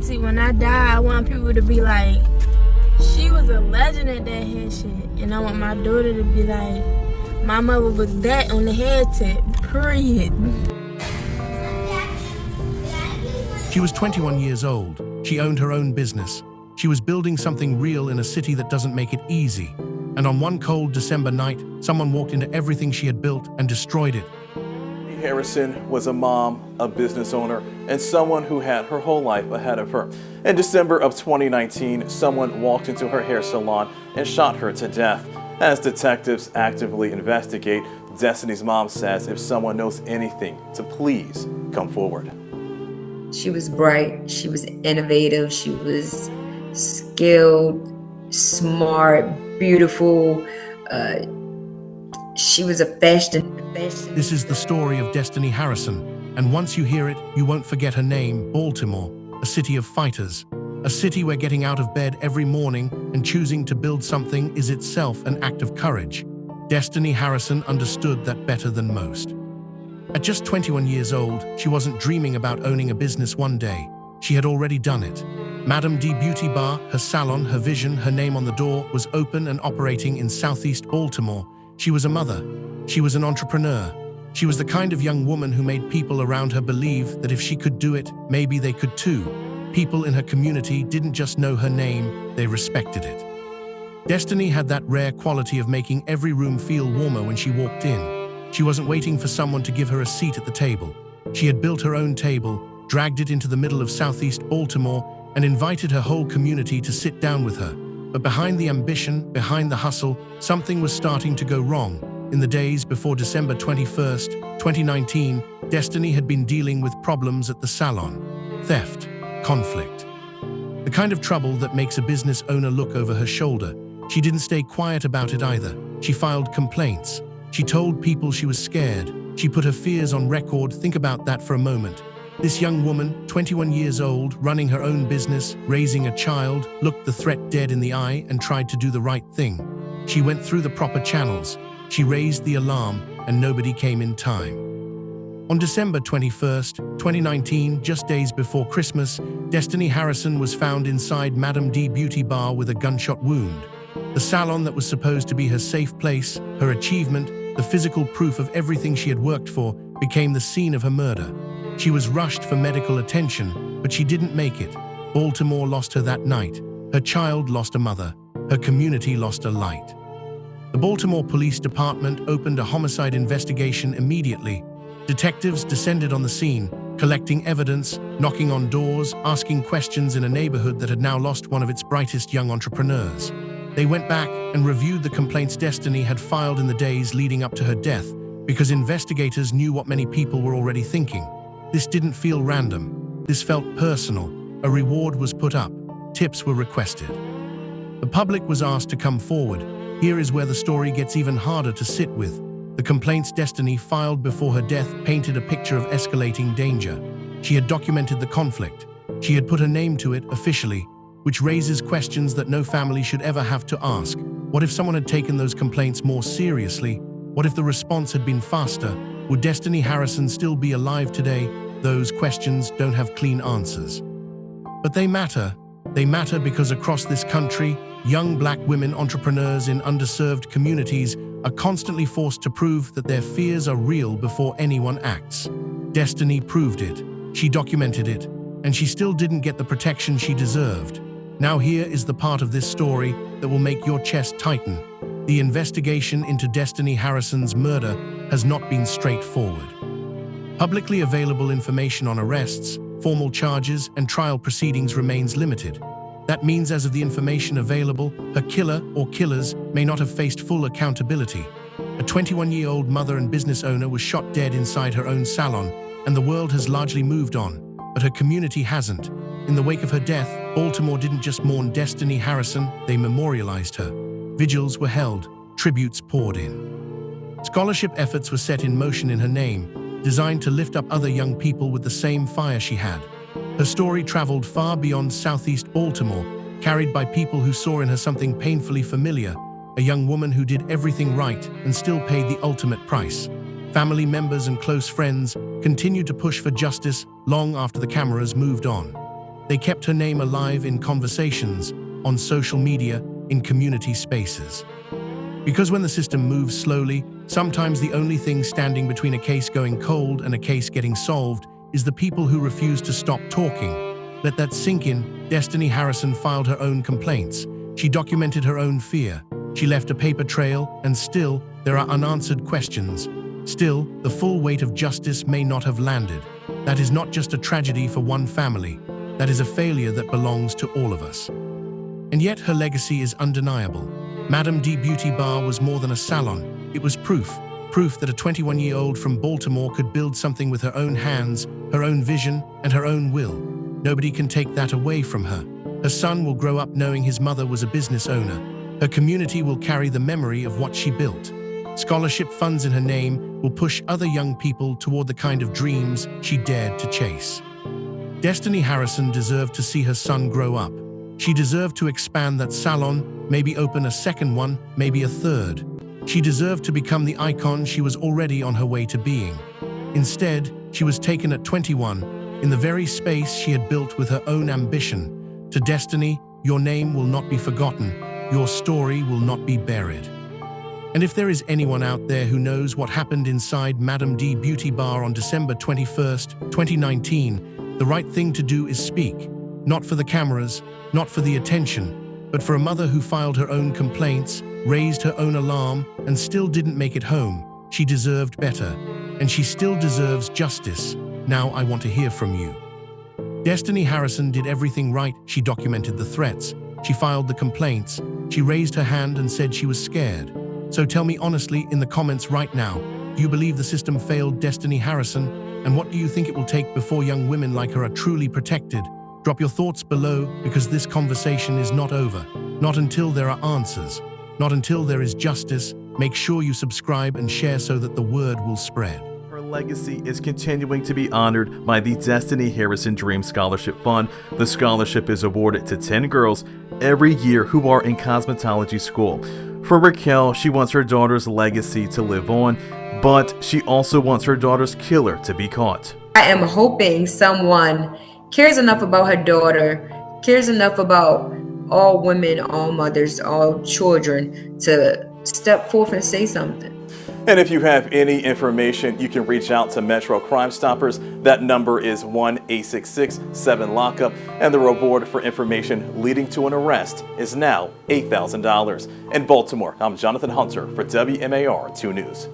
legacy. When I die, I want people to be like, she was a legend at that head shit. And I want my daughter to be like, my mother was that on the head tip, period. She was 21 years old. She owned her own business. She was building something real in a city that doesn't make it easy. And on one cold December night, someone walked into everything she had built and destroyed it. Harrison was a mom, a business owner, and someone who had her whole life ahead of her. In December of 2019, someone walked into her hair salon and shot her to death. As detectives actively investigate, Destiny's mom says if someone knows anything, to please come forward. She was bright, she was innovative, she was skilled, smart, beautiful. She was a fashion. This is the story of Destiny Harrison, and once you hear it, you won't forget her name, Baltimore, a city of fighters, a city where getting out of bed every morning and choosing to build something is itself an act of courage. Destiny Harrison understood that better than most. At just 21 years old, she wasn't dreaming about owning a business one day. She had already done it. Madame D Beauty Bar, her salon, her vision, her name on the door, was open and operating in Southeast Baltimore. She was a mother. She was an entrepreneur. She was the kind of young woman who made people around her believe that if she could do it, maybe they could too. People in her community didn't just know her name, they respected it. Destiny had that rare quality of making every room feel warmer when she walked in. She wasn't waiting for someone to give her a seat at the table. She had built her own table, dragged it into the middle of Southeast Baltimore, and invited her whole community to sit down with her. But behind the ambition, behind the hustle, something was starting to go wrong. In the days before December 21st, 2019, Destiny had been dealing with problems at the salon. Theft, conflict. The kind of trouble that makes a business owner look over her shoulder. She didn't stay quiet about it either. She filed complaints. She told people she was scared. She put her fears on record. Think about that for a moment. This young woman, 21 years old, running her own business, raising a child, looked the threat dead in the eye and tried to do the right thing. She went through the proper channels. She raised the alarm, and nobody came in time. On December 21st, 2019, just days before Christmas, Destiny Harrison was found inside Madame D Beauty Bar with a gunshot wound. The salon that was supposed to be her safe place, her achievement, the physical proof of everything she had worked for, became the scene of her murder. She was rushed for medical attention, but she didn't make it. Baltimore lost her that night. Her child lost a mother. Her community lost a light. The Baltimore Police Department opened a homicide investigation immediately. Detectives descended on the scene, collecting evidence, knocking on doors, asking questions in a neighborhood that had now lost one of its brightest young entrepreneurs. They went back and reviewed the complaints Destiny had filed in the days leading up to her death, because investigators knew what many people were already thinking. This didn't feel random. This felt personal. A reward was put up. Tips were requested. The public was asked to come forward. Here is where the story gets even harder to sit with. The complaints Destiny filed before her death painted a picture of escalating danger. She had documented the conflict. She had put her name to it officially, which raises questions that no family should ever have to ask. What if someone had taken those complaints more seriously? What if the response had been faster? Would Destiny Harrison still be alive today? Those questions don't have clean answers. But they matter. They matter because across this country, young Black women entrepreneurs in underserved communities are constantly forced to prove that their fears are real before anyone acts. Destiny proved it. She documented it, and she still didn't get the protection she deserved. Now here is the part of this story that will make your chest tighten. The investigation into Destiny Harrison's murder has not been straightforward. Publicly available information on arrests, formal charges, and trial proceedings remains limited. That means as of the information available, her killer or killers may not have faced full accountability. A 21-year-old mother and business owner was shot dead inside her own salon, and the world has largely moved on, but her community hasn't. In the wake of her death, Baltimore didn't just mourn Destiny Harrison, they memorialized her. Vigils were held, tributes poured in. Scholarship efforts were set in motion in her name, designed to lift up other young people with the same fire she had. Her story traveled far beyond Southeast Baltimore, carried by people who saw in her something painfully familiar, a young woman who did everything right and still paid the ultimate price. Family members and close friends continued to push for justice long after the cameras moved on. They kept her name alive in conversations, on social media, in community spaces. Because when the system moves slowly, sometimes the only thing standing between a case going cold and a case getting solved is the people who refuse to stop talking. Let that sink in. Destiny Harrison filed her own complaints. She documented her own fear. She left a paper trail, and still, there are unanswered questions. Still, the full weight of justice may not have landed. That is not just a tragedy for one family. That is a failure that belongs to all of us. And yet her legacy is undeniable. Madame D Beauty Bar was more than a salon. It was proof that a 21-year-old from Baltimore could build something with her own hands, her own vision, and her own will. Nobody can take that away from her. Her son will grow up knowing his mother was a business owner. Her community will carry the memory of what she built. Scholarship funds in her name will push other young people toward the kind of dreams she dared to chase. Destiny Harrison deserved to see her son grow up. She deserved to expand that salon, maybe open a second one, maybe a third. She deserved to become the icon she was already on her way to being. Instead, she was taken at 21, in the very space she had built with her own ambition. To Destiny, your name will not be forgotten, your story will not be buried. And if there is anyone out there who knows what happened inside Madame D Beauty Bar on December 21st, 2019, the right thing to do is speak. Not for the cameras, not for the attention, but for a mother who filed her own complaints, raised her own alarm, and still didn't make it home. She deserved better, and she still deserves justice. Now I want to hear from you. Destiny Harrison did everything right. She documented the threats. She filed the complaints. She raised her hand and said she was scared. So tell me honestly in the comments right now, do you believe the system failed Destiny Harrison? And what do you think it will take before young women like her are truly protected? Drop your thoughts below, because this conversation is not over. Not until there are answers. Not until there is justice. Make sure you subscribe and share so that the word will spread. Her legacy is continuing to be honored by the Destiny Harrison Dream Scholarship Fund. The scholarship is awarded to 10 girls every year who are in cosmetology school. For Raquel, she wants her daughter's legacy to live on, but she also wants her daughter's killer to be caught. I am hoping someone cares enough about her daughter, cares enough about all women, all mothers, all children to step forth and say something. And if you have any information, you can reach out to Metro Crime Stoppers. That number is 1-866-7-LOCKUP, and the reward for information leading to an arrest is now $8,000. In Baltimore, I'm Jonathan Hunter for WMAR 2 News.